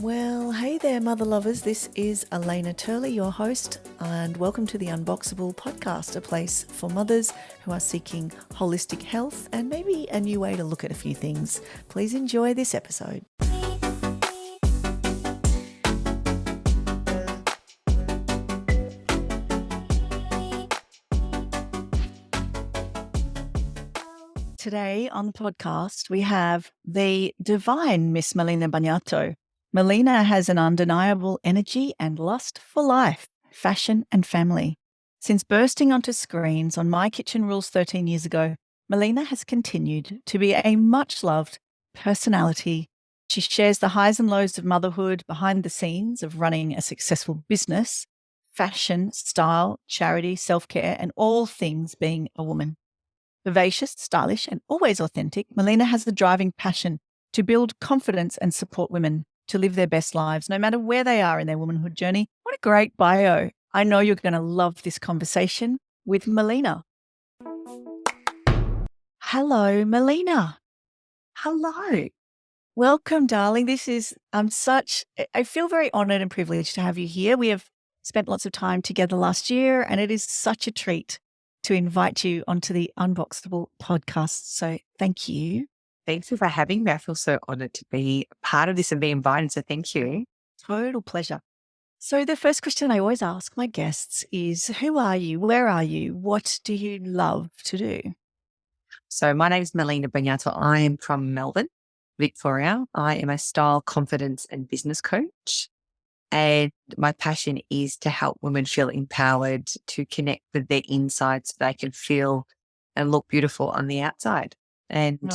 Well, hey there, mother lovers. This is Elena Turley, your host, and welcome to the Unboxable podcast, a place for mothers who are seeking holistic health and maybe a new way to look at a few things. Please enjoy this episode. Today on the podcast, we have the divine Miss Melina Bagnato. Melina has an undeniable energy and lust for life, fashion and family. Since bursting onto screens on My Kitchen Rules 13 years ago, Melina has continued to be a much-loved personality. She shares the highs and lows of motherhood, behind the scenes of running a successful business, fashion, style, charity, self-care, and all things being a woman. Vivacious, stylish, and always authentic, Melina has the driving passion to build confidence and support women to live their best lives, no matter where they are in their womanhood journey. What a great bio. I know you're going to love this conversation with Melina. Hello, Melina. Hello. Welcome, darling. I feel very honored and privileged to have you here. We have spent lots of time together last year, and it is such a treat to invite you onto the Unboxable podcast. So thank you. Thank you for having me. I feel so honored to be part of this and be invited. So thank you. Total pleasure. So the first question I always ask my guests is, who are you? Where are you? What do you love to do? So my name is Melina Bagnato. I am from Melbourne, Victoria. I am a style, confidence and business coach. And my passion is to help women feel empowered to connect with their insides so they can feel and look beautiful on the outside. And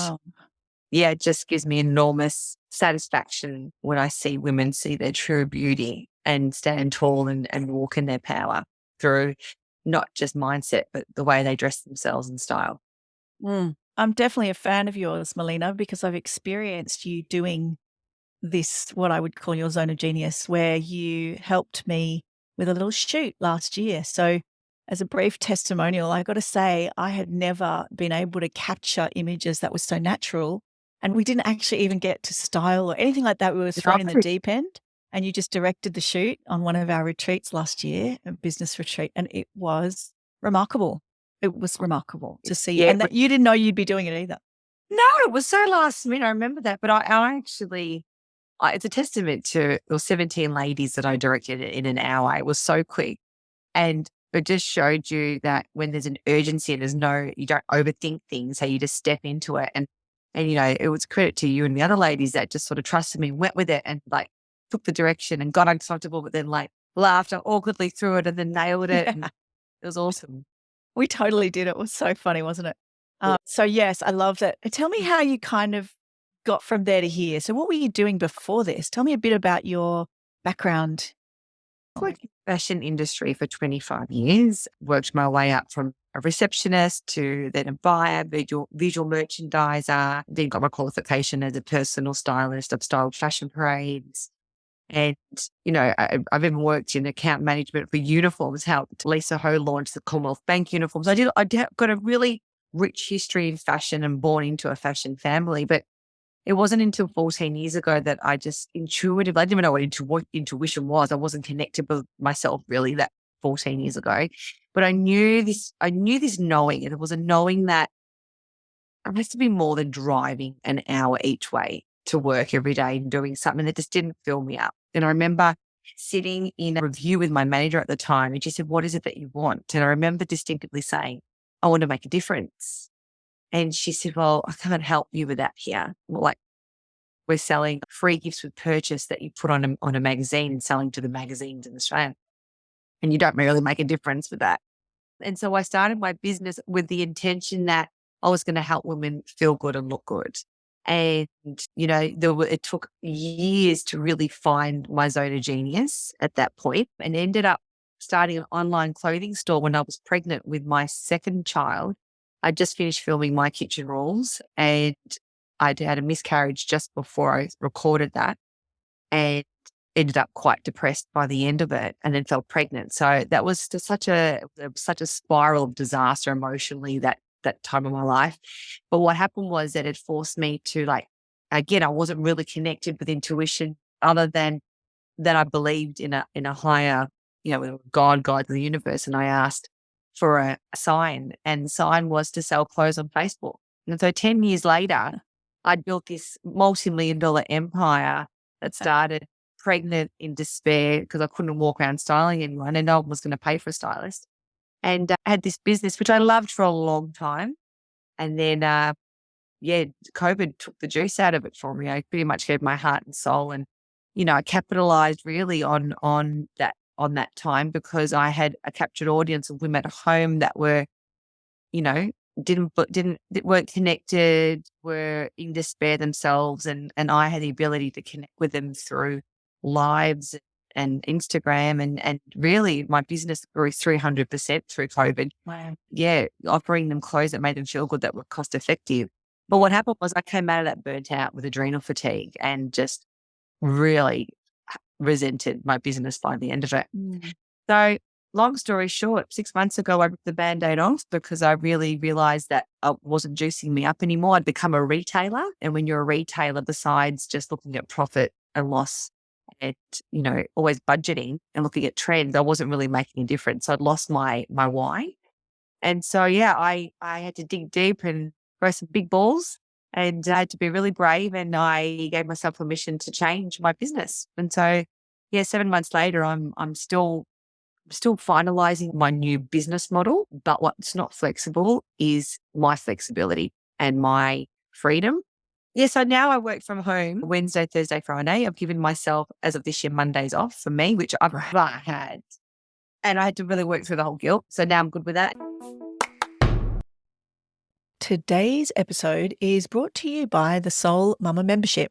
yeah, it just gives me enormous satisfaction when I see women see their true beauty and stand tall and walk in their power through not just mindset, but the way they dress themselves and style. I'm definitely a fan of yours, Melina, because I've experienced you doing this, what I would call your zone of genius, where you helped me with a little shoot last year. So as a brief testimonial, I got to say, I had never been able to capture images that were so natural. And we didn't actually even get to style or anything like that. We were thrown in the deep end, and you just directed the shoot on one of our retreats last year, a business retreat. And it was remarkable. It was remarkable to see. Yeah, and that you didn't know you'd be doing it either. No, it was so last minute. I remember that. But I actually, it's a testament to the 17 ladies that I directed in an hour. It was so quick. And it just showed you that when there's an urgency and you don't overthink things, so you just step into it. And it was credit to you and the other ladies that just sort of trusted me, went with it and like took the direction and got uncomfortable, but then like laughed awkwardly through it and then nailed it. Yeah. And it was awesome. We totally did. It was so funny, wasn't it? So yes, I loved it. Tell me how you kind of got from there to here. So what were you doing before this? Tell me a bit about your background. I worked in the fashion industry for 25 years, worked my way up from a receptionist to then a buyer, visual merchandiser, then got my qualification as a personal stylist. I've styled fashion parades. And, I've even worked in account management for uniforms, helped Lisa Ho launch the Commonwealth Bank uniforms. I got a really rich history in fashion and born into a fashion family. But it wasn't until 14 years ago that I just I didn't even know what intuition was. I wasn't connected with myself really that 14 years ago. But I knew this knowing, and it was a knowing that I has to be more than driving an hour each way to work every day and doing something that just didn't fill me up. And I remember sitting in a review with my manager at the time, and she said, "What is it that you want?" And I remember distinctly saying, "I want to make a difference." And she said, "Well, I can't help you with that here. We're selling free gifts with purchase that you put on a magazine and selling to the magazines in Australia. And you don't really make a difference with that." And so I started my business with the intention that I was going to help women feel good and look good. And, it took years to really find my zone of genius at that point, and ended up starting an online clothing store when I was pregnant with my second child. I just finished filming My Kitchen Rules, and I had a miscarriage just before I recorded that, and ended up quite depressed by the end of it, and then fell pregnant. So that was just such a spiral of disaster emotionally that time of my life. But what happened was that it forced me to again, I wasn't really connected with intuition other than that I believed in a higher, God, the universe. And I asked for a sign, and the sign was to sell clothes on Facebook. And so 10 years later, I'd built this multi-million-dollar empire that started pregnant in despair because I couldn't walk around styling anyone and no one was going to pay for a stylist. And I had this business, which I loved for a long time. And then, COVID took the juice out of it for me. I pretty much gave my heart and soul, and I capitalized really on that time because I had a captured audience of women at home that were, you know, that weren't connected, were in despair themselves, and I had the ability to connect with them through lives and Instagram, and really my business grew 300% through COVID. Wow. Yeah, offering them clothes that made them feel good, that were cost effective. But what happened was I came out of that burnt out with adrenal fatigue and just really resented my business by the end of it. Mm. So long story short, 6 months ago, I ripped the Band-Aid off because I really realized that it wasn't juicing me up anymore. I'd become a retailer. And when you're a retailer, besides just looking at profit and loss and, always budgeting and looking at trends, I wasn't really making a difference. So I'd lost my why. And so, I had to dig deep and grow some big balls, and I had to be really brave, and I gave myself permission to change my business. And so, 7 months later, I'm still finalizing my new business model, but what's not flexible is my flexibility and my freedom. Yeah, so now I work from home Wednesday, Thursday, Friday. I've given myself, as of this year, Mondays off for me, which I've never had. And I had to really work through the whole guilt. So now I'm good with that. Today's episode is brought to you by the Soul Mama membership.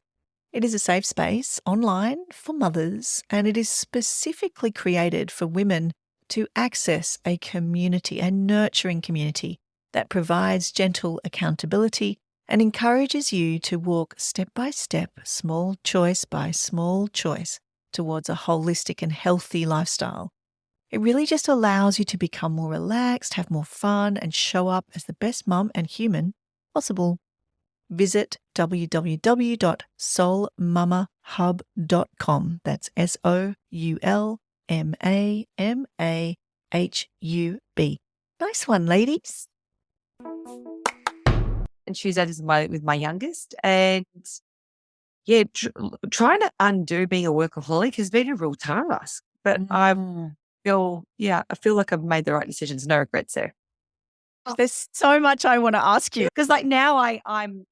It is a safe space online for mothers, and it is specifically created for women to access a community, a nurturing community that provides gentle accountability and encourages you to walk step by step, small choice by small choice, towards a holistic and healthy lifestyle. It really just allows you to become more relaxed, have more fun, and show up as the best mum and human possible. Visit www.soulmamahub.com. That's SOULMAMAHUB. Nice one, ladies. And Tuesday is with my youngest. And trying to undo being a workaholic has been a real task. But I feel like I've made the right decisions. No regrets there. There's so much I want to ask you. Because like now I'm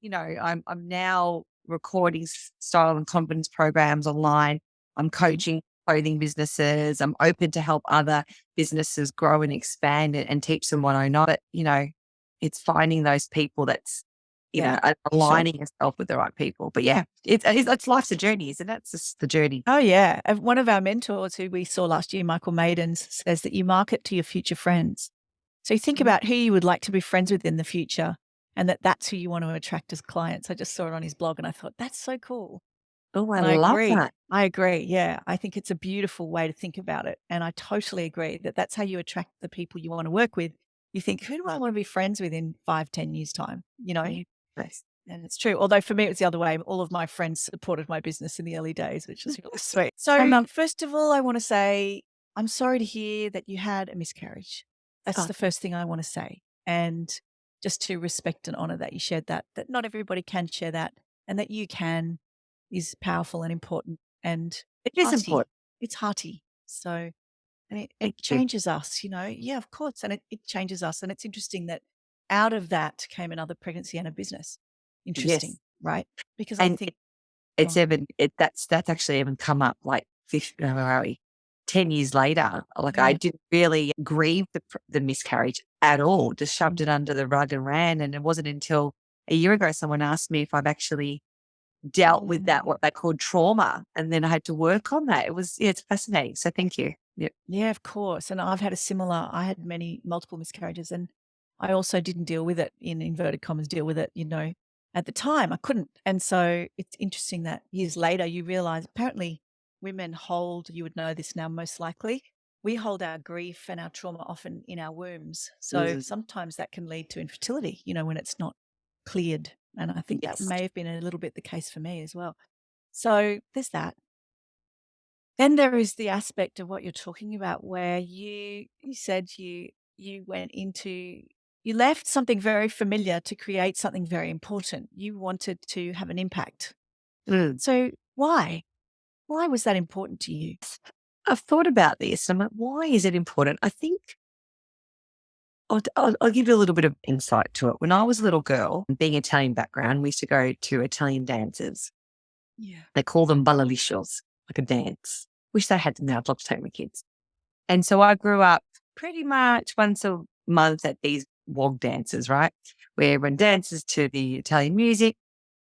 now recording style and confidence programs online. I'm coaching clothing businesses. I'm open to help other businesses grow and expand and teach them what I know. But, it's finding those people that's, aligning yourself with the right people. But it's life's a journey, isn't it? It's just the journey. Oh, yeah. One of our mentors who we saw last year, Michael Maidens, says that you market to your future friends. So you think about who you would like to be friends with in the future, and that's who you want to attract as clients. I just saw it on his blog and I thought, that's so cool. Oh, I love that. I agree. Yeah. I think it's a beautiful way to think about it. And I totally agree that that's how you attract the people you want to work with. You think, who do I want to be friends with in 5-10 years' time? Yes. And it's true. Although for me, it was the other way. All of my friends supported my business in the early days, which was really sweet. So first of all, I want to say, I'm sorry to hear that you had a miscarriage. That's the first thing I want to say. And just to respect and honor that you shared that not everybody can share that, and that you can is powerful and important. And it is important. It's hearty. So, and it changes us, Yeah, of course. And it changes us. And it's interesting that out of that came another pregnancy and a business. Interesting, right? Because I think it's that's actually even come up like 10 years later. Like I didn't really grieve the miscarriage at all, just shoved it under the rug and ran. And it wasn't until a year ago someone asked me if I've actually dealt with that, what they called trauma. And then I had to work on that. It was, it's fascinating. So thank you. Yep. Yeah, of course. And I had multiple miscarriages, and I also didn't deal with it, in inverted commas, deal with it, at the time I couldn't. And so it's interesting that years later you realize apparently women you would know this now most likely, we hold our grief and our trauma often in our wombs. So sometimes that can lead to infertility, when it's not cleared. And I think that may have been a little bit the case for me as well. So there's that. then there is the aspect of what you're talking about where you said you went into you left something very familiar to create something very important. You wanted to have an impact. Mm. So why? Why was that important to you? I've thought about this. I'm like, why is it important? I think I'll give you a little bit of insight to it. When I was a little girl, being Italian background, we used to go to Italian dances. Yeah. They call them ballalicios, like a dance. Wish they had them now. I'd love to take my kids. And so I grew up pretty much once a month at these wog dances, right? Where everyone dances to the Italian music.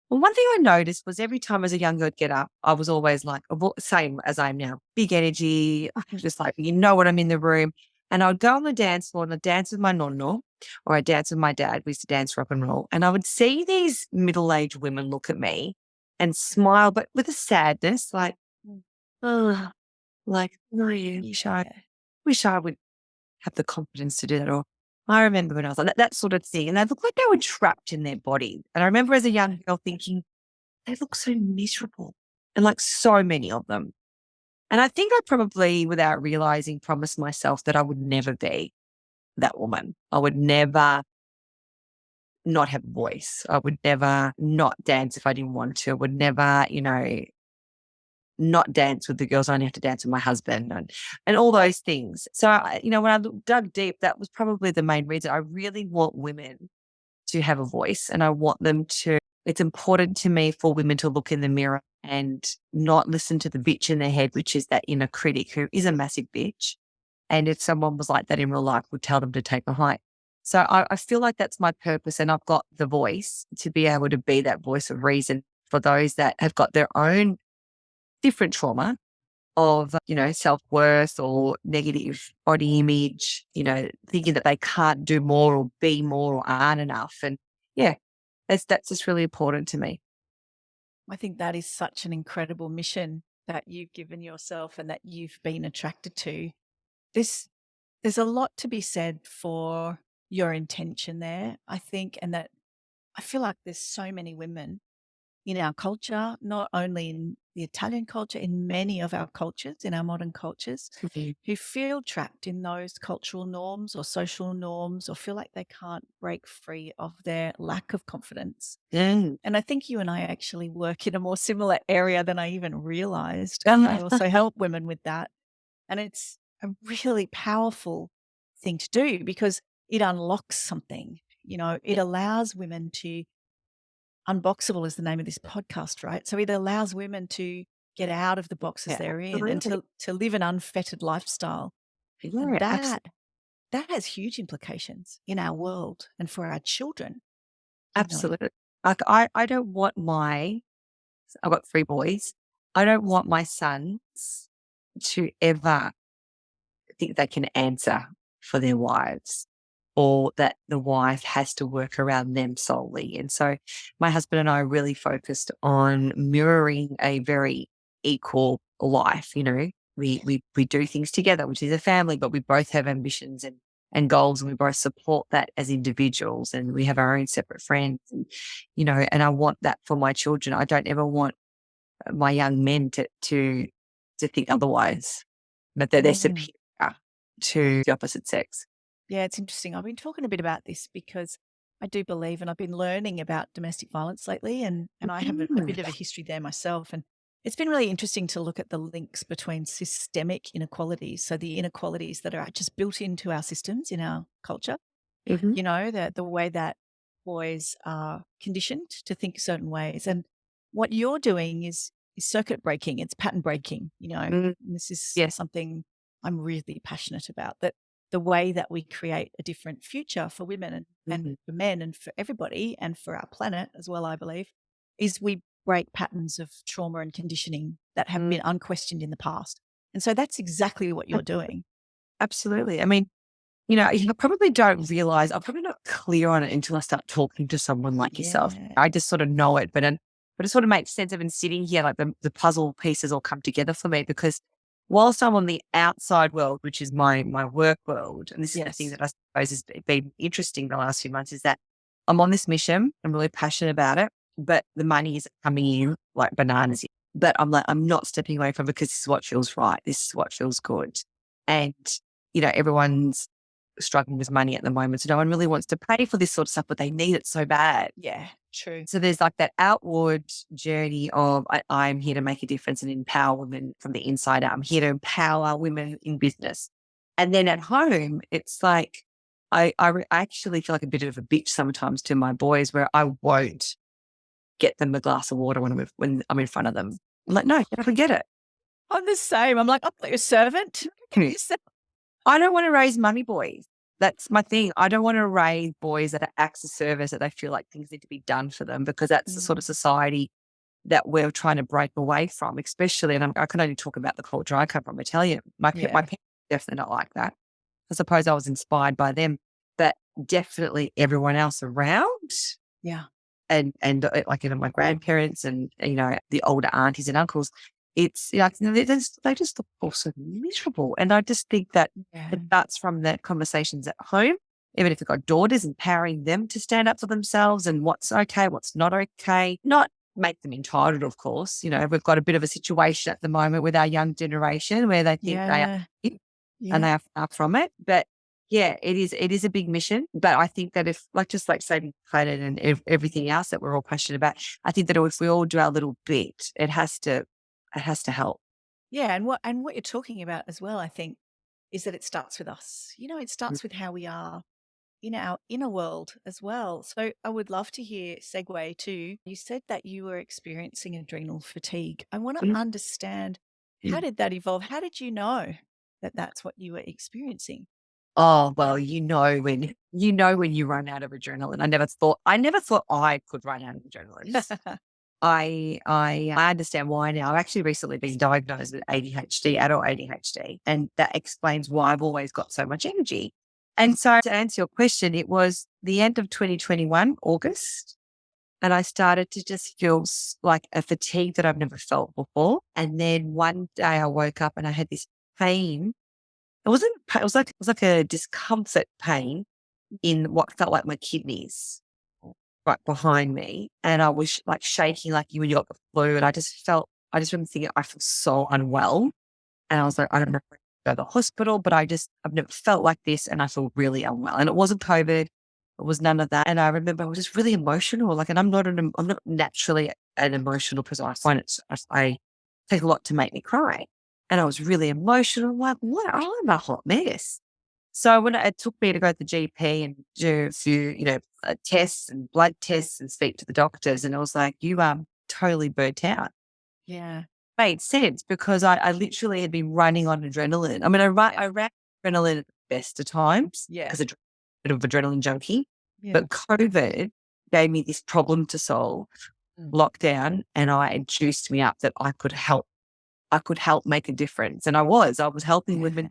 Well, one thing I noticed was every time as a young girl would get up, I was always like, same as I am now, big energy. I was just like, when I'm in the room. And I would go on the dance floor and I'd dance with my nonno or I'd dance with my dad. We used to dance rock and roll. And I would see these middle-aged women look at me and smile, but with a sadness, like, oh, like, no, wish I would have the confidence to do that. Or I remember when I was like that sort of thing. And they looked like they were trapped in their body. And I remember as a young girl thinking, they look so miserable. And like so many of them. And I think I probably, without realizing, promised myself that I would never be that woman. I would never not have a voice. I would never not dance if I didn't want to. I would never, not dance with the girls. I only have to dance with my husband and all those things. So, when I dug deep, that was probably the main reason. I really want women to have a voice and I want them to, it's important to me for women to look in the mirror and not listen to the bitch in their head, which is that inner critic who is a massive bitch. And if someone was like that in real life, would tell them to take a hike. So I feel like that's my purpose and I've got the voice to be able to be that voice of reason for those that have got their own different trauma of, self-worth or negative body image, thinking that they can't do more or be more or aren't enough. And yeah, that's just really important to me. I think that is such an incredible mission that you've given yourself and that you've been attracted to. There's a lot to be said for your intention there, I think, and that I feel like there's so many women in our culture, not only in the Italian culture, in many of our cultures, in our modern cultures, who feel trapped in those cultural norms or social norms or feel like they can't break free of their lack of confidence. Mm. And I think you and I actually work in a more similar area than I even realized. I also help women with that. And it's a really powerful thing to do because it unlocks something. It allows women to Unboxable is the name of this podcast, right? So it allows women to get out of the boxes they're in and to live an unfettered lifestyle. And Yeah, that has huge implications in our world and for our children. absolutely. Like I don't want I've got 3 boys. I don't want my sons to ever think they can answer for their wives or that the wife has to work around them solely. And so my husband and I are really focused on mirroring a very equal life. We do things together, which is a family, but we both have ambitions and goals and we both support that as individuals and we have our own separate friends and I want that for my children. I don't ever want my young men to think otherwise, but that they're superior to the opposite sex. Yeah, it's interesting. I've been talking a bit about this because I do believe, and I've been learning about domestic violence lately, and I have a bit of a history there myself. And it's been really interesting to look at the links between systemic inequalities. So the inequalities that are just built into our systems in our culture, Mhm. the way that boys are conditioned to think certain ways. And what you're doing is circuit breaking, it's pattern breaking, Mm, and this is yes. something I'm really passionate about, that the way that we create a different future for women and Mhm. for men and for everybody and for our planet as well, I believe, is we break patterns of trauma and conditioning that have Mm, been unquestioned in the past. And so that's exactly what you're doing. absolutely. I mean, you probably don't realize, I'm probably not clear on it until I start talking to someone like yourself. Yeah. I just sort of know it, but it sort of makes sense. I've been sitting here, like the puzzle pieces all come together for me because whilst I'm on the outside world, which is my work world, and this is the thing Yes. that I suppose has been interesting the last few months, is that I'm on this mission. I'm really passionate about it, but the money is coming in like bananas. But I'm like, I'm not stepping away from it because this is what feels right. This is what feels good. And, everyone's struggling with money at the moment. So no one really wants to pay for this sort of stuff, but they need it so bad. Yeah, true. So there's like that outward journey of I'm here to make a difference and empower women from the inside out. I'm here to empower women in business. And then at home, it's like I actually feel like a bit of a bitch sometimes to my boys where I won't get them a glass of water when I'm in front of them. I'm like, no, forget it. I'm the same. I'm like, I'm not your servant. I don't want to raise mummy boys. That's my thing. I don't want to raise boys that are acts of service, that they feel like things need to be done for them, because that's the sort of society that we're trying to break away from, especially, and I can only talk about the culture I come from. I tell you, my parents definitely not like that. I suppose I was inspired by them, but definitely everyone else around. Yeah. And like, my grandparents and, the older aunties and uncles, it's, they just look all so miserable. And I just think that it starts from the conversations at home, even if you've got daughters, empowering them to stand up for themselves and what's okay, what's not okay, not make them entitled, of course. We've got a bit of a situation at the moment with our young generation where they think they are and they are far from it. But yeah, it is a big mission. But I think that if, just like saving the planet and everything else that we're all passionate about, I think that if we all do our little bit, it has to help. Yeah, and what you're talking about as well, I think, is that it starts with us. It starts with how we are in our inner world as well. So I would love to hear segue to, you said that you were experiencing adrenal fatigue. I want to understand, how did that evolve? How did you know that that's what you were experiencing? Oh, well, when you run out of adrenaline. I never thought I could run out of adrenaline. I understand why now. I've actually recently been diagnosed with ADHD, adult ADHD, and that explains why I've always got so much energy. And so, to answer your question, it was the end of 2021, August, and I started to just feel like a fatigue that I've never felt before. And then one day I woke up and I had this pain. It wasn't pain, it was like a discomfort pain in what felt like my kidneys right behind me. And I was like shaking like you when you got the flu. And I just remember thinking, I feel so unwell. And I was like, I don't know if I can go to the hospital, but I've never felt like this. And I feel really unwell. And it wasn't COVID. It was none of that. And I remember I was just really emotional. Like, and I'm not naturally an emotional person. I find I take a lot to make me cry. And I was really emotional. I'm like, what? I'm a hot mess. So when it took me to go to the GP and do a few, tests and blood tests and speak to the doctors, and I was like, you are totally burnt out. Yeah. Made sense because I literally had been running on adrenaline. I mean, I ran adrenaline at the best of times because a bit of adrenaline junkie, but COVID gave me this problem to solve, lockdown, and it juiced me up that I could help make a difference. And I was helping women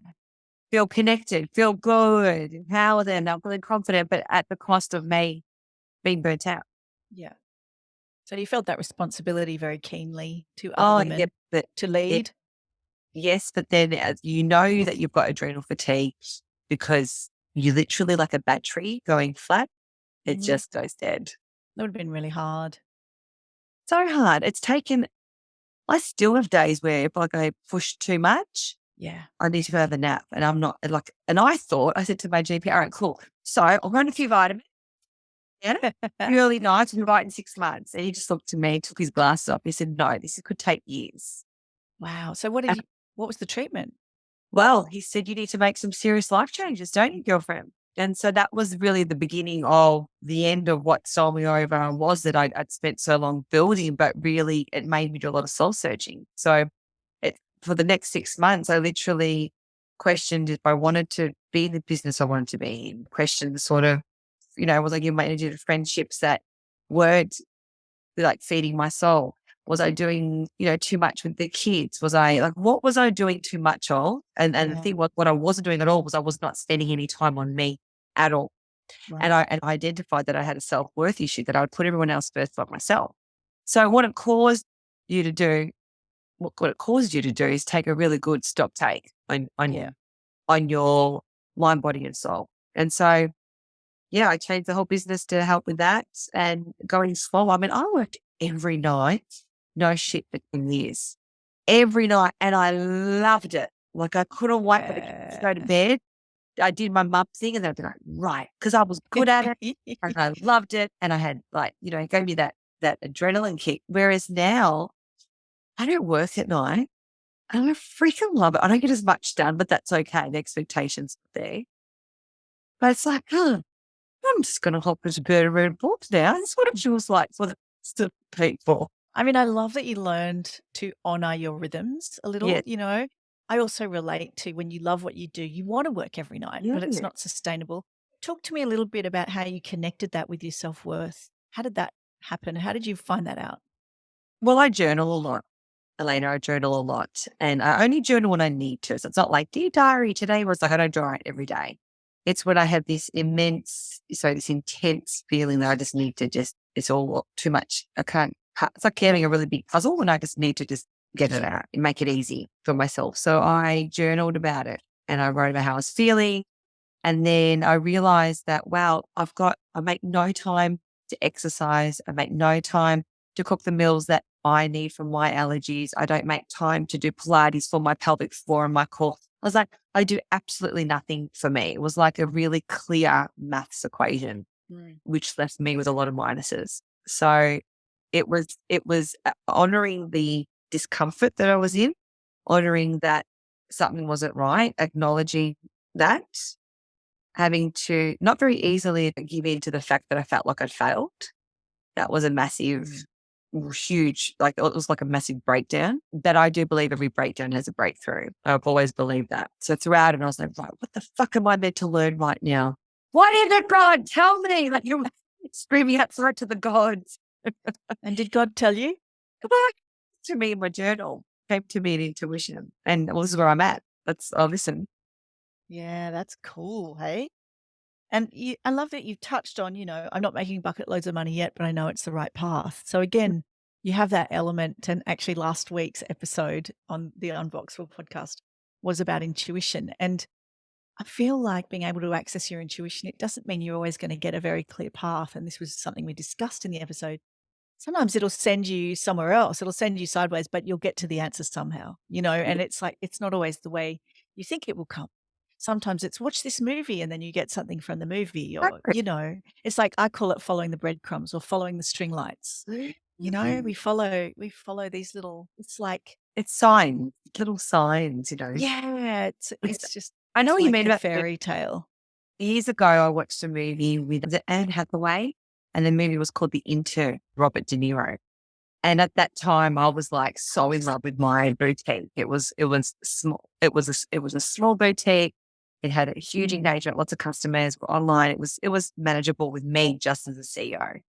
feel connected, feel good, empower them, I'm feeling confident, but at the cost of me being burnt out. Yeah. So you felt that responsibility very keenly to other women to lead? Yes, but then you know that you've got adrenal fatigue because you literally like a battery going flat. It just goes dead. That would have been really hard. So hard. I still have days where if I push too much, I need to go have a nap. And I'm not and I said to my GP, all right, cool. So I'll run a few vitamins. Early nights, and right in 6 months. And he just looked to me, took his glasses off. He said, no, this could take years. Wow. So what was the treatment? Well, he said, you need to make some serious life changes, don't you, girlfriend? And so that was really the beginning of the end of what sold me over, was that I'd spent so long building, but really it made me do a lot of soul searching. So for the next 6 months, I literally questioned if I wanted to be in the business I wanted to be in, questioned sort of, was I giving my energy to friendships that weren't like feeding my soul? Was I doing, too much with the kids? Was I what was I doing too much of? And the thing was, what I wasn't doing at all was I was not spending any time on me at all. Right. And I identified that I had a self-worth issue, that I would put everyone else first but myself. So what it caused you to do, what it caused you to do is take a really good stock take on your mind, body and soul. And so, I changed the whole business to help with that and going slow. I mean, I worked every night no shit for 10 years. Every night. And I loved it. Like I couldn't wait for the kids to go to bed. I did my mum thing and they'd be like, right. Because I was good at it and I loved it. And I had like, it gave me that adrenaline kick. Whereas now I don't work at night and I freaking love it. I don't get as much done, but that's okay. The expectations are there. But it's like, I'm just going to hop into bed and read books now. That's what it feels like for the rest of people. I mean, I love that you learned to honor your rhythms a little, Yeah. I also relate to when you love what you do, you want to work every night, but it's Yeah. not sustainable. Talk to me a little bit about how you connected that with your self-worth. How did that happen? How did you find that out? Well, I journal a lot, Elena. I journal a lot and I only journal when I need to. So it's not like, dear diary today, where it's like I don't write every day. It's when I have this intense feeling that I just need to it's all too much. It's like having a really big puzzle and I just need to just get it out and make it easy for myself. So I journaled about it and I wrote about how I was feeling. And then I realized that, wow, I make no time to exercise. I make no time to cook the meals that I need for my allergies. I don't make time to do Pilates for my pelvic floor and my core. I was like, I do absolutely nothing for me. It was like a really clear maths equation, which left me with a lot of minuses. So it was honoring the discomfort that I was in, honoring that something wasn't right, acknowledging that, having to not very easily give in to the fact that I felt like I'd failed. That was a massive, huge, like it was like a massive breakdown. That I do believe every breakdown has a breakthrough. I've always believed that. So throughout it, I was like, right, what the fuck am I meant to learn right now? What is it, God? Tell me. Like you're screaming outside to the gods. And did God tell you? To me in my journal, came to me in intuition. And well, this is where I'm at. I'll listen. Yeah, that's cool. Hey. And I love that you've touched on, I'm not making bucket loads of money yet, but I know it's the right path. So again, you have that element. And actually last week's episode on the Unboxable podcast was about intuition. And I feel like being able to access your intuition, it doesn't mean you're always going to get a very clear path. And this was something we discussed in the episode. Sometimes it'll send you somewhere else. It'll send you sideways, but you'll get to the answer somehow, and it's like, it's not always the way you think it will come. Sometimes it's watch this movie and then you get something from the movie or, it's like, I call it following the breadcrumbs or following the string lights. We follow these little, it's like, it's signs, little signs, yeah, it's just, I know it's what you like mean a about fairy tale. Years ago, I watched a movie with Anne Hathaway, and the movie was called The Intern, Robert De Niro. And at that time, I was like so in love with my boutique. It was small. It was a small boutique. It had a huge engagement, lots of customers were online. It was manageable with me just as a CEO.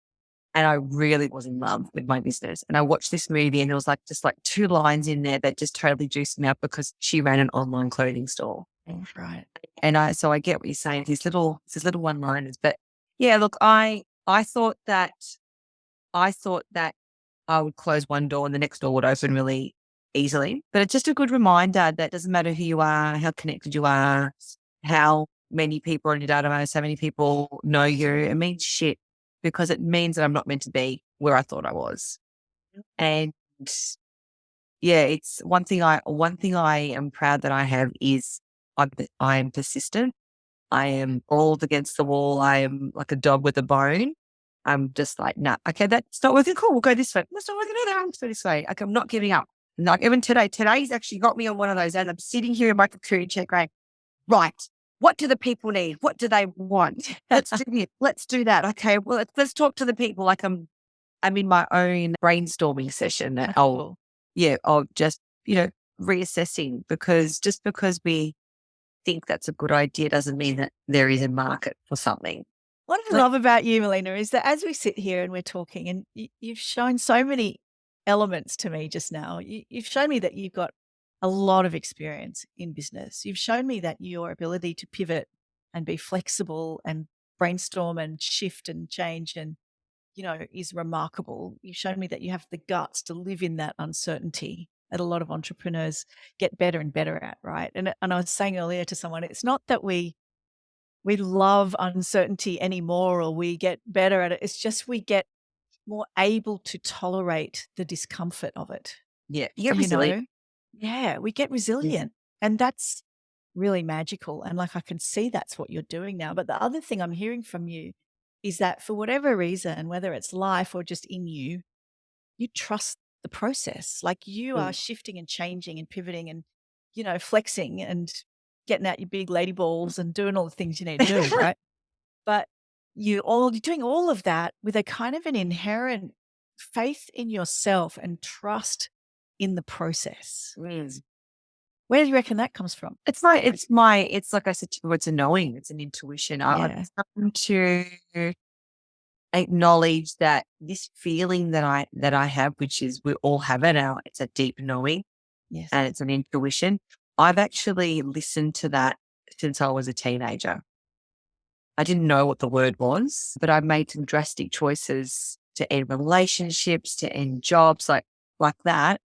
And I really was in love with my business. And I watched this movie and there was just like two lines in there that just totally juiced me up because she ran an online clothing store. Right. And so I get what you're saying, these little one-liners. But yeah, look, I thought that I would close one door and the next door would open really easily. But it's just a good reminder that it doesn't matter who you are, how connected you are, how many people are in your database, how many people know you. It means shit because it means that I'm not meant to be where I thought I was. And yeah, it's one thing I am proud that I have is I am persistent. I am balls against the wall. I am like a dog with a bone. I'm just like, nah, okay, that's not working. Cool, we'll go this way. That's not working either. Let's go this way. Like, I'm not giving up. Like even today's actually got me on one of those. And I'm sitting here in my computer check going, right, what do the people need? What do they want? Let's do it. Let's do that. Okay, well, let's talk to the people. Like I'm in my own brainstorming session. I'll just, reassessing because just because we think that's a good idea doesn't mean that there is a market for something. What I love about you, Melina, is that as we sit here and we're talking, and you've shown so many elements to me just now. You've shown me that you've got a lot of experience in business. You've shown me that your ability to pivot and be flexible and brainstorm and shift and change and, is remarkable. You've shown me that you have the guts to live in that uncertainty that a lot of entrepreneurs get better and better at, right? And I was saying earlier to someone, it's not that we love uncertainty anymore or we get better at it. It's just we get more able to tolerate the discomfort of it. Yeah. You get You resilient. know? Yeah, we get resilient, and that's really magical, and, like, I can see that's what you're doing now, but the other thing I'm hearing from you is that for whatever reason, whether it's life or just in you, you trust the process. Like, you are Mm. shifting and changing and pivoting and, flexing and getting out your big lady balls and doing all the things you need to do, right? But you're doing all of that with a kind of an inherent faith in yourself and trust in the process. Mm. Where do you reckon that comes from? It's like I said, it's a knowing, it's an intuition. I've Yeah. come to acknowledge that this feeling that I have, which is we all have it now, it's a deep knowing Yes. and it's an intuition. I've actually listened to that since I was a teenager. I didn't know what the word was, but I made some drastic choices to end relationships, to end jobs, like that,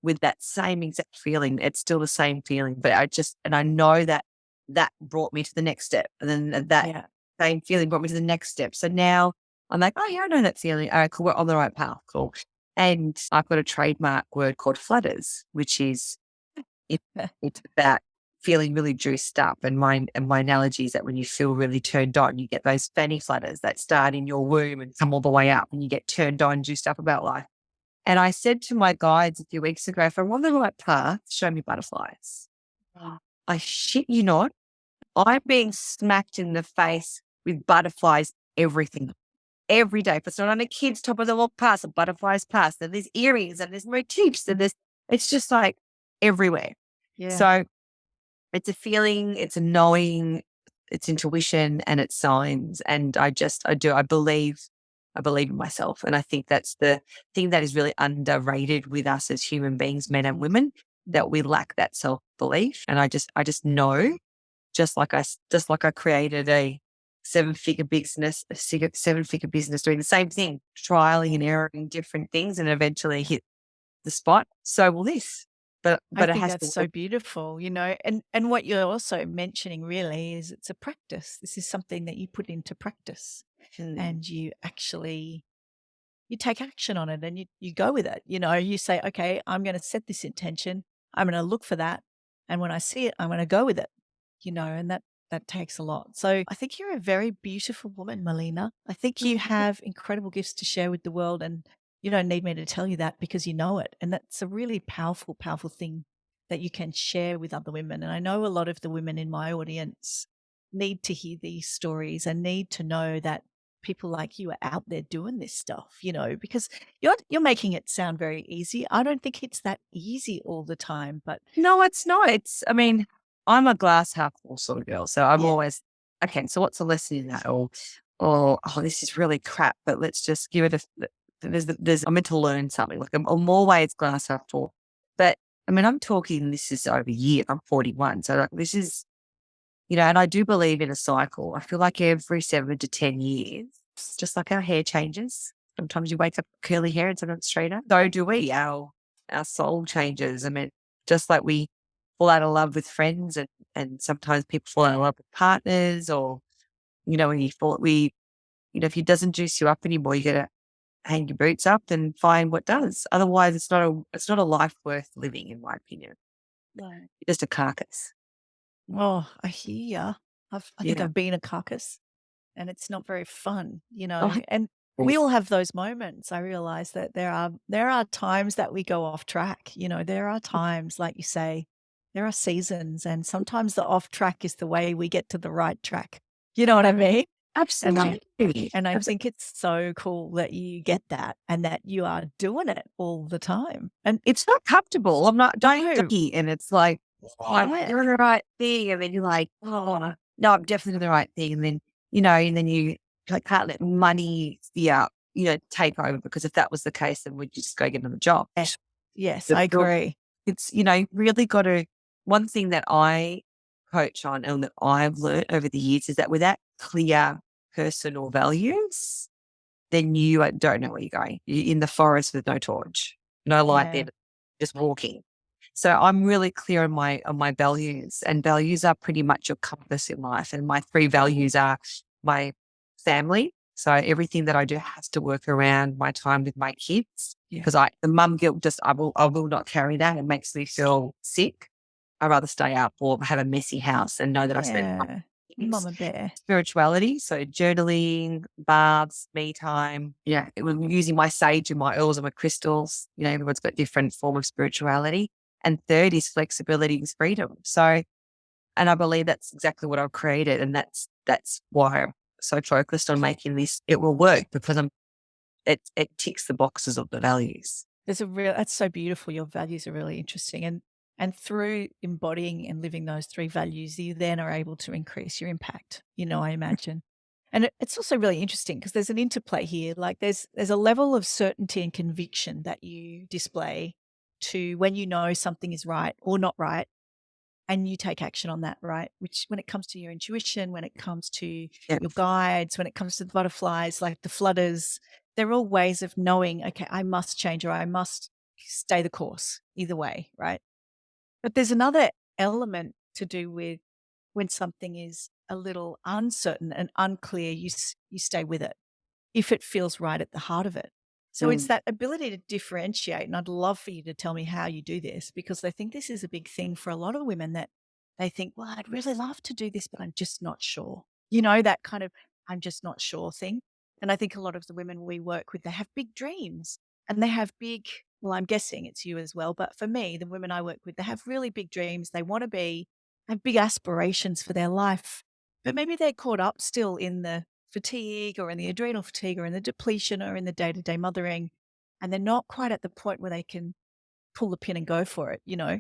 with that same exact feeling. It's still the same feeling, but I know that that brought me to the next step. And then that Yeah. same feeling brought me to the next step. So now I'm like, oh yeah, I know that feeling. All right, cool. We're on the right path. Cool. And I've got a trademark word called flutters, which is it's about feeling really juiced up. And my analogy is that when you feel really turned on, you get those Fanny flutters that start in your womb and come all the way up, and you get turned on, juiced up about life. And I said to my guides a few weeks ago, if I'm on the right path, show me butterflies. Wow. I shit you not. I'm being smacked in the face with butterflies every day. If it's not on a kid's top of the walk past, a butterflies pass. Then there's earrings and there's motifs and it's just like everywhere. Yeah. So it's a feeling, it's a knowing, it's intuition and it's signs. And I believe in myself. And I think that's the thing that is really underrated with us as human beings, men and women, that we lack that self-belief. And I just know, just like I created a seven-figure business doing the same thing, trialing and erroring different things and eventually hit the spot. So will this. I But it think has that's to so work. beautiful, and what you're also mentioning really is it's a practice. This is something that you put into practice Mm. and you take action on it and you go with it. You say, okay, I'm going to set this intention. I'm going to look for that. And when I see it, I'm going to go with it, and that takes a lot. So I think you're a very beautiful woman, Melina. I think you have incredible gifts to share with the world. And you don't need me to tell you that because you know it. And that's a really powerful, powerful thing that you can share with other women. And I know a lot of the women in my audience need to hear these stories and need to know that people like you are out there doing this stuff, because you're making it sound very easy. I don't think it's that easy all the time, but No, it's not. I mean, I'm a glass half full sort of girl. So I'm yeah, always, okay, so what's the lesson in that? Or oh, this is really crap, but let's just give it I'm meant to learn something. Like I'm always glass half full. But I mean, I'm talking, this is over years. I'm 41. So like this is, and I do believe in a cycle. I feel like every 7 to 10 years, just like our hair changes. Sometimes you wake up curly hair and sometimes straighter. So do we. Our soul changes. I mean, just like we fall out of love with friends and sometimes people fall out of love with partners or, when if it doesn't juice you up anymore, you gotta hang your boots up and find what does. Otherwise it's not a life worth living, in my opinion. right. You're just a carcass. Oh, I hear ya. I think Yeah. I've been a carcass and it's not very fun, Oh, and we all have those moments. I realize that there are times that we go off track. There are times, like you say, there are seasons, and sometimes the off track is the way we get to the right track. You know what I mean? And I absolutely. and I think it's so cool that you get that and that you are doing it all the time. And It's not comfortable. I'm not don't no, ducky, and it's like, oh, I'm yeah, doing the right thing, and then you're like, oh no, I'm definitely doing the right thing, and then and then you like can't let money, take over, because if that was the case, then we'd just go get another job. yes, yes, The I real- agree. It's really got to. One thing that I coach on and that I've learned over the years is that without clear personal values, then you don't know where you're going. You're in the forest with no torch, no light there, Yeah, just walking. So I'm really clear on my values, and values are pretty much your compass in life. And my three values are my family. So everything that I do has to work around my time with my kids because the mum guilt I will not carry that. It makes me feel sick. I'd rather stay up or have a messy house and know that I spent time with my kids. Mama bear. Spirituality, so journaling, baths, me time. Yeah, it was using my sage and my oils and my crystals. Everyone's got different form of spirituality. And third is flexibility and freedom. So, and I believe that's exactly what I've created, and that's why I'm so focused on making this. It will work because it ticks the boxes of the values. That's so beautiful. Your values are really interesting. And through embodying and living those 3 values, you then are able to increase your impact, I imagine. And it's also really interesting because there's an interplay here. Like there's a level of certainty and conviction that you display to when you know something is right or not right, and you take action on that, right? Which when it comes to your intuition, when it comes to your guides, when it comes to the butterflies, like the flutters, they're all ways of knowing, okay, I must change or I must stay the course either way, right? But there's another element to do with when something is a little uncertain and unclear, you stay with it if it feels right at the heart of it. So it's that ability to differentiate. And I'd love for you to tell me how you do this, because I think this is a big thing for a lot of women, that they think, well, I'd really love to do this, but I'm just not sure. That kind of I'm just not sure thing. And I think a lot of the women we work with, they have big dreams and they have well, I'm guessing it's you as well. But for me, the women I work with, they have really big dreams. They want to have big aspirations for their life, but maybe they're caught up still in the fatigue or in the adrenal fatigue or in the depletion or in the day-to-day mothering, and they're not quite at the point where they can pull the pin and go for it. Yeah.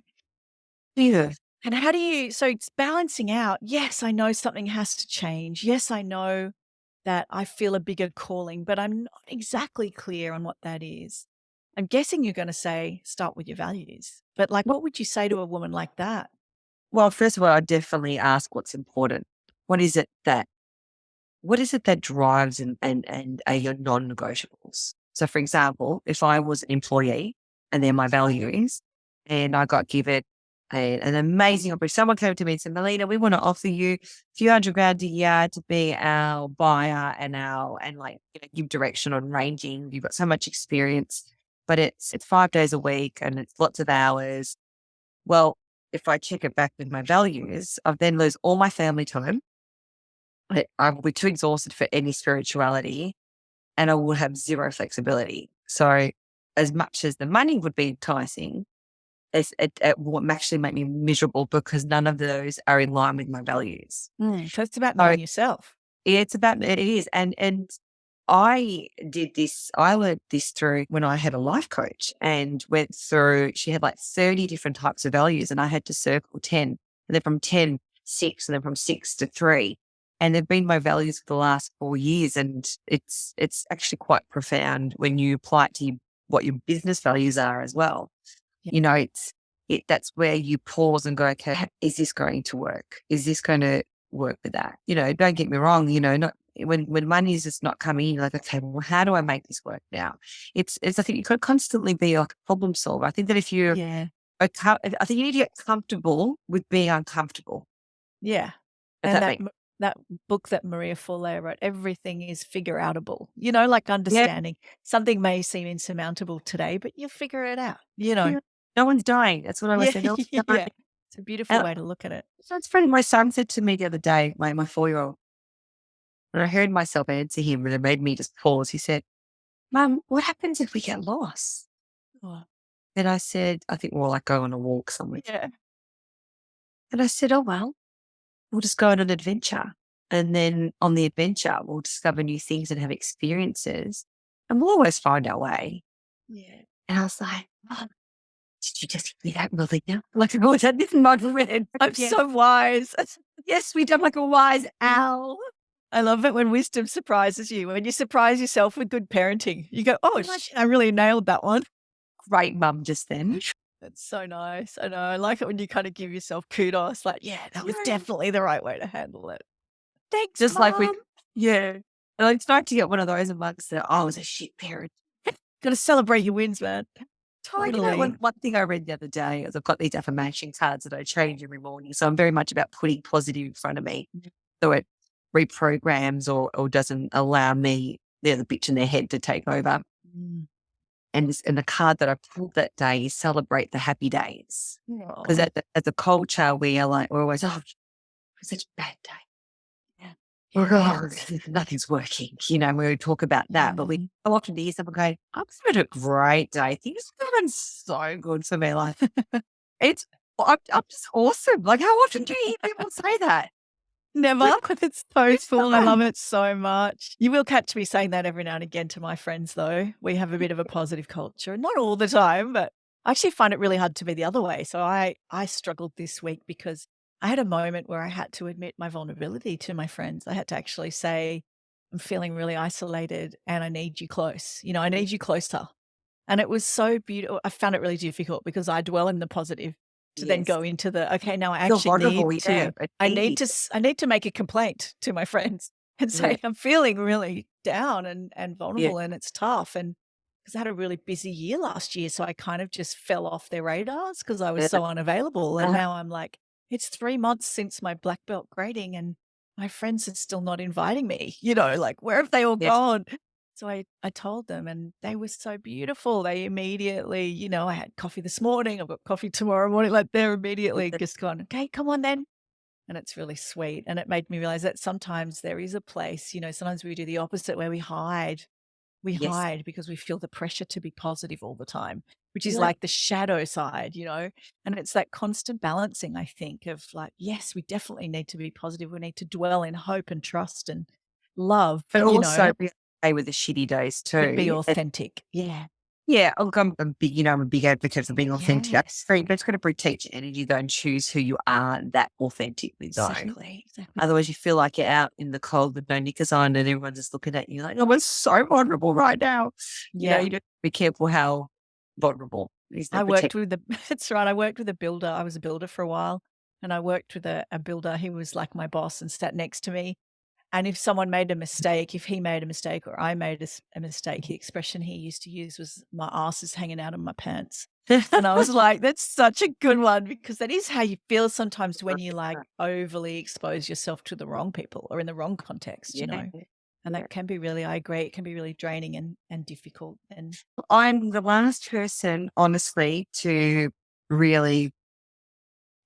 And so it's balancing out. Yes, I know something has to change. Yes, I know that I feel a bigger calling, but I'm not exactly clear on what that is. I'm guessing you're going to say, start with your values. But what would you say to a woman like that? Well, first of all, I definitely ask what's important. What is it that drives and are your non-negotiables? So, for example, if I was an employee and they're my values, and I got given an amazing opportunity, someone came to me and said, Melina, we want to offer you a few $100,000 a year to be our buyer and give direction on ranging. You've got so much experience, but it's 5 days a week and it's lots of hours. Well, if I check it back with my values, I then lose all my family time. I will be too exhausted for any spirituality, and I will have zero flexibility. So as much as the money would be enticing, it will actually make me miserable because none of those are in line with my values. So it's about knowing yourself. It is. And I learned this through when I had a life coach and went through, she had 30 different types of values and I had to circle 10, and then from 10, 6, and then from 6 to 3. And they've been my values for the last 4 years. And it's actually quite profound when you apply it to what your business values are as well. Yeah. That's where you pause and go, okay, is this going to work? Is this going to work with that? Don't get me wrong, not when money is just not coming in, you're like, okay, well, how do I make this work now? It's I think you could constantly be like a problem solver. I think that if you, I think you need to get comfortable with being uncomfortable. Yeah. And that book that Maria Forleo wrote, everything is figure outable, understanding something may seem insurmountable today, but you'll figure it out, Yeah. No one's dying. That's what I was saying. No one's dying. It's a beautiful way to look at it. So it's funny. My son said to me the other day, my 4-year-old, and I heard myself answer him and it made me just pause. He said, Mum, what happens if we get lost? Oh. And I said, I think we'll go on a walk somewhere. Yeah. And I said, oh, well, we'll just go on an adventure. And then on the adventure, we'll discover new things and have experiences. And we'll always find our way. Yeah. And I was like, Mum, did you just hear that, Melina? Oh, that this model red. I'm so wise. Yes, we done like a wise owl. I love it when wisdom surprises you. When you surprise yourself with good parenting, you go, oh, I really nailed that one. Great mum just then. That's so nice. I know. I like it when you kind of give yourself kudos. That was definitely the right way to handle it. Thanks, just Mom. And I start to get one of those amongst that, I was a shit parent. Got to celebrate your wins, man. Totally. One thing I read the other day is I've got these affirmation cards that I change every morning. So I'm very much about putting positive in front of me. So reprograms or doesn't allow me, the bitch in their head to take over. Mm. And the card that I pulled that day is celebrate the happy days. Because Oh, as a culture, we're always, oh, it's such a bad day. yeah. Or, Yeah. oh, nothing's working. We talk about that, but we Mm. so often hear someone going, I'm having a great day. Things are going so good for me. Like, I'm just awesome. Like, how often do you hear people say that? Never. It's so cool. I No. love it so much. You will catch me saying that every now and again to my friends, though. We have a bit of a positive culture, not all the time, but I actually find it really hard to be the other way. So I struggled this week because I had a moment where I had to admit my vulnerability to my friends. I had to actually say, I'm feeling really isolated and I need you close. I need you closer. And it was so beautiful. I found it really difficult because I dwell in the positive to then Yes. go into the, okay, now I Feel actually need vulnerable. Yeah. to, It's I need easy. to, I need to make a complaint to my friends and Yeah. say, I'm feeling really down and Yeah. vulnerable and it's tough. And because I had a really busy year last year. So I kind of just fell off their radars because I was Yeah. so unavailable. And Uh, now I'm like, it's 3 months since my black belt grading and my friends are still not inviting me, like where have they all yes. gone? So I told them and they were so beautiful. They immediately, I had coffee this morning, I've got coffee tomorrow morning. Like they're immediately just gone, okay, come on then. And it's really sweet. And it made me realize that sometimes there is a place, sometimes we do the opposite where we hide. We Yes. hide because we feel the pressure to be positive all the time, which is Yeah. like the shadow side. And it's that constant balancing, I think, of like, yes, we definitely need to be positive. We need to dwell in hope and trust and love, But also be okay with the shitty days but be too. authentic. Yeah. Yeah, look, I'm a big advocate for being authentic. Yes. But it's got to protect your energy though and choose who you are that authentically though. Exactly. Otherwise you feel like you're out in the cold with no knickers on and everyone's just looking at you like, oh, we're so vulnerable right now. Yeah. You just be careful how vulnerable. I worked with that's right. I worked with a builder. I was a builder for a while and I worked with a builder. He was like my boss and sat next to me. And if someone made a mistake, if he made a mistake or I made a mistake, the expression he used to use was my ass is hanging out of my pants. And I was like, that's such a good one because that is how you feel sometimes when you like overly expose yourself to the wrong people or in the wrong context, and that can be really, I agree, it can be really draining and difficult. And I'm the last person, honestly, to really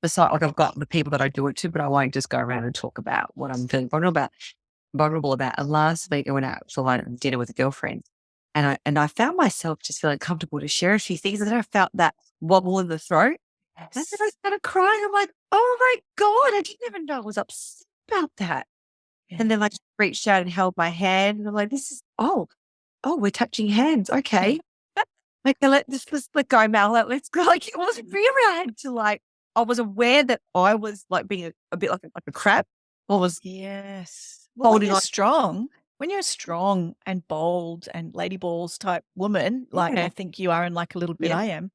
decide. Like I've got the people that I do it to, but I won't just go around and talk about what I'm feeling vulnerable about. And last week I went out for like dinner with a girlfriend, and I found myself just feeling comfortable to share a few things, and then I felt that wobble in the throat, and then I started crying. I'm like, oh my god, I didn't even know I was upset about that. And then I just reached out and held my hand, and I'm like, this is we're touching hands. Okay. Like, let's let go, Mel. Let's go. Like, it was really, I had to I was aware that I was like being a bit like a crab. I was yes. Well, holding on. when you're a strong and bold and lady balls type woman, like I Yeah. think you are and like a little bit Yeah. I am,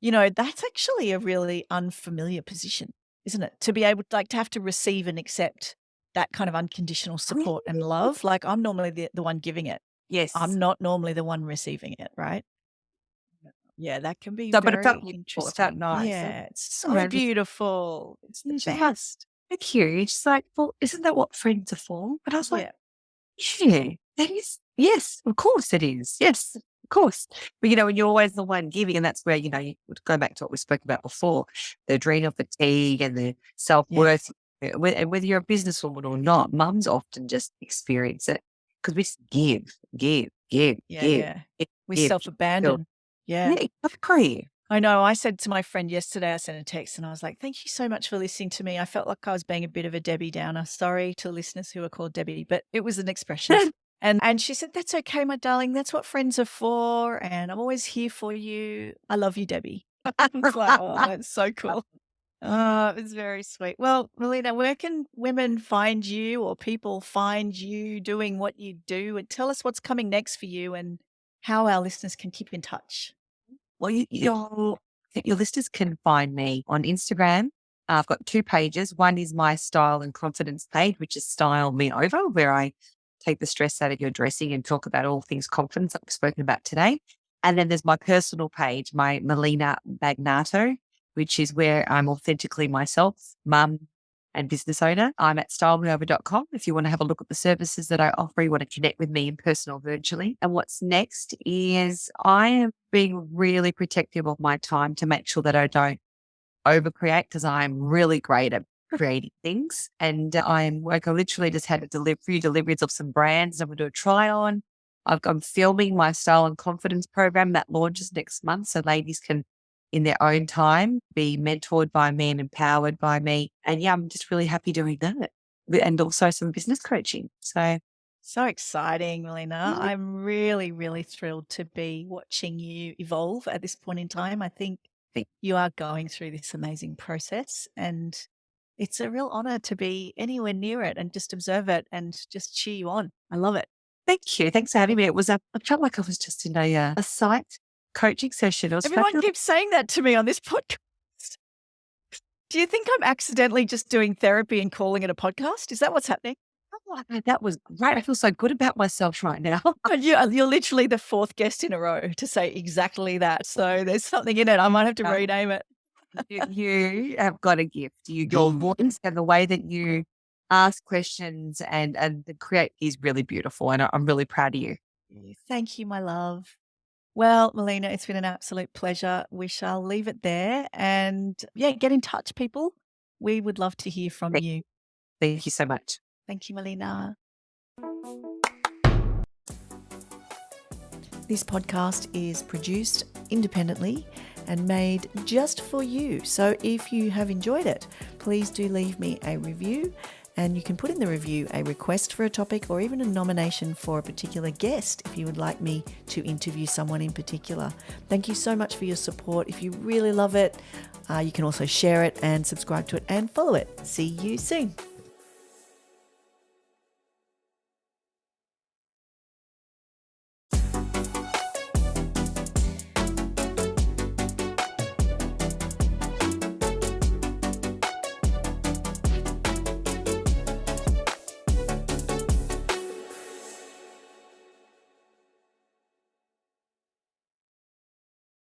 that's actually a really unfamiliar position, isn't it? To be able to have to receive and accept that kind of unconditional support and love. Like I'm normally the one giving it. Yes. I'm not normally the one receiving it, right? Yeah, that can be So, but it felt very beautiful. It felt interesting. nice. Yeah, it's so Around just, beautiful. It's the she's like, best. thank you. She's like, well, isn't that what friends are for? And I was like, Yeah. yeah, that is, yes, of course it is. Yes, of course. But, when you're always the one giving, and that's where, you would go back to what we spoke about before, the adrenal fatigue and the self-worth. And whether you're a businesswoman or not, mums often just experience it because we just give, give, give, Yeah, give, yeah. give, We give. self-abandon. Yeah. Yeah, exactly. I know. I said to my friend yesterday, I sent a text and I was like, thank you so much for listening to me. I felt like I was being a bit of a Debbie Downer. Sorry to listeners who are called Debbie, but it was an expression. And she said, that's okay, my darling. That's what friends are for. And I'm always here for you. I love you, Debbie. It's like, oh, that's so cool. Oh, it was very sweet. Well, Melina, where can women find you or people find you doing what you do? And tell us what's coming next for you and how our listeners can keep in touch. Well, your listeners can find me on Instagram. I've got 2 pages. One is my style and confidence page, which is Style Me Over, where I take the stress out of your dressing and talk about all things confidence that we've spoken about today. And then there's my personal page, my Melina Bagnato, which is where I'm authentically myself, mum, and business owner. I'm at stylemeover.com if you want to have a look at the services that I offer, you want to connect with me in person or virtually. And what's next is I am being really protective of my time to make sure that I don't overcreate, because I'm really great at creating things. And I literally just had a few deliveries of some brands. I'm going to do a try on. I'm filming my style and confidence program that launches next month. So ladies can, in their own time, be mentored by me and empowered by me. And yeah, I'm just really happy doing that. And also some business coaching. So exciting, Melina. Yeah. I'm really, really thrilled to be watching you evolve at this point in time. I think you are going through this amazing process, and it's a real honor to be anywhere near it and just observe it and just cheer you on. I love it. Thank you. Thanks for having me. It was, I felt like I was just in a site coaching session. It was Everyone fabulous. keeps saying that to me on this podcast. Do you think I'm accidentally just doing therapy and calling it a podcast? Is that what's happening? Oh, that was great. I feel so good about myself right now. You're literally the fourth guest in a row to say exactly that. So there's something in it. I might have to rename it. You have got a gift. Your voice and the way that you ask questions and create is really beautiful. And I'm really proud of you. Thank you, my love. Well, Melina, it's been an absolute pleasure. We shall leave it there. And yeah, get in touch, people. We would love to hear from you. Thank you so much. Thank you, Melina. This podcast is produced independently and made just for you. So if you have enjoyed it, please do leave me a review, and you can put in the review a request for a topic or even a nomination for a particular guest if you would like me to interview someone in particular. Thank you so much for your support. If you really love it, you can also share it and subscribe to it and follow it. See you soon.